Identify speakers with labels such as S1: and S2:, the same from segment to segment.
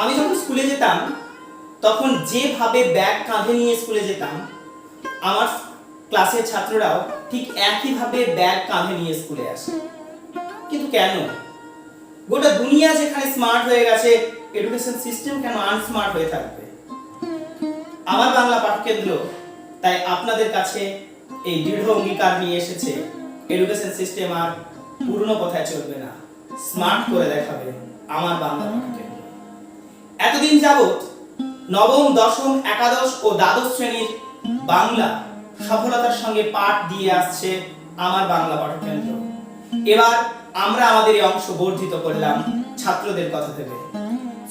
S1: আমি যখন স্কুলে যেতাম তখন যেভাবে ব্যাগ কাঁধে নিয়ে স্কুলে যেতাম, আমার ক্লাসের ছাত্ররাও ঠিক একইভাবে ব্যাগ কাঁধে নিয়ে স্কুলে আসে। কিন্তু কেন? গোটা দুনিয়া যেখানে স্মার্ট হয়ে গেছে, এডুকেশন সিস্টেম কেন আনস্মার্ট হয়ে থাকবে? আমার বাংলা পাঠকেন্দ্র তাই আপনাদের কাছে এই দৃঢ় অঙ্গীকার নিয়ে এসেছে, এডুকেশন সিস্টেম আর পুরনো কথায় চলবে না, স্মার্ট করে দেখাবে আমার বাংলা পাঠকেন্দ্র। এতদিন যাবত নবম, দশম, একাদশ ও দ্বাদশ শ্রেণীর বাংলা সফলতার সঙ্গে পাঠ দিয়ে আসছে আমার বাংলা পাঠকেন্দ্র। এবার আমরা আমাদের এই অংশ বর্ধিত করলাম ছাত্রদের কথা ভেবে।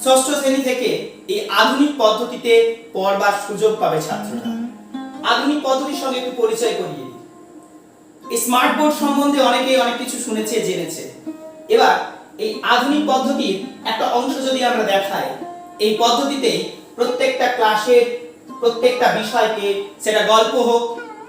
S1: ষষ্ঠ শ্রেণী থেকে এই আধুনিক পদ্ধতিতে পড়বার সুযোগ পাবে ছাত্ররা। আধুনিক পদ্ধতির সঙ্গে একটু পরিচয় করিয়ে দিই। এই স্মার্ট বোর্ড সম্বন্ধে অনেকেই অনেক কিছু শুনেছে, জেনেছে। এবার এই আধুনিক পদ্ধতির একটা অংশ যদি আমরা দেখাই, এই পদ্ধতিতে প্রত্যেকটা ক্লাসের প্রত্যেকটা বিষয়কে, সেটা গল্প হোক,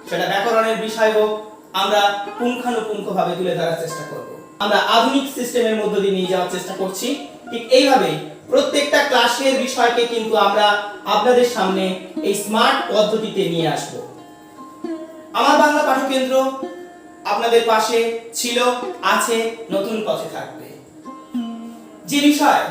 S1: সেটা ব্যাকরণের বিষয় হোক, আমরা পুঙ্খানুপুঙ্খভাবে তুলে ধরার চেষ্টা করব। আমরা আধুনিক সিস্টেমের মধ্য দিয়ে নিয়ে যাওয়ার চেষ্টা করছি। ঠিক এইভাবে প্রত্যেকটা ক্লাসের বিষয়কে কিন্তু আমরা আপনাদের সামনে এই স্মার্ট পদ্ধতিতে নিয়ে আসব। আমার বাংলা পাঠকেন্দ্র আপনাদের পাশে ছিল, আছে, নতুন পথে থাকবে। যে বিষয়,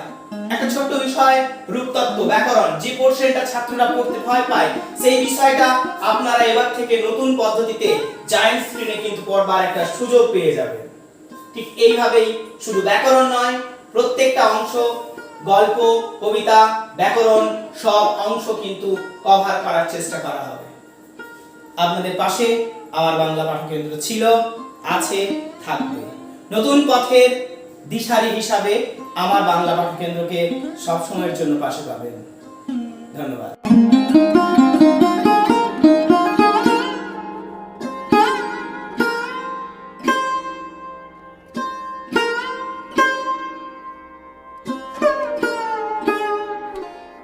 S1: একটা ছোট্ট বিষয়, রূপতত্ত্ব, ব্যাকরণ, যে পোর্শনটা ছাত্ররা পড়তে ভয় পায়, সেই বিষয়টা আপনারা এবার থেকে নতুন পদ্ধতিতে জায়ান্ট স্ক্রিনে কিন্তু পড়বার একটা সুযোগ পেয়ে যাবেন। ঠিক এইভাবেই শুধু ব্যাকরণ নয়, প্রত্যেকটা অংশ, গল্প, কবিতা, ব্যাকরণ সব অংশ কিন্তু কভার করার চেষ্টা করা হবে। আপনাদের পাশে আমার বাংলা পাঠকেন্দ্র ছিল, আছে, থাকবে। নতুন পথের দিশারি হিসাবে আমার বাংলা পাঠকেন্দ্রকে সব সময়ের জন্য পাশে পাবেন। ধন্যবাদ।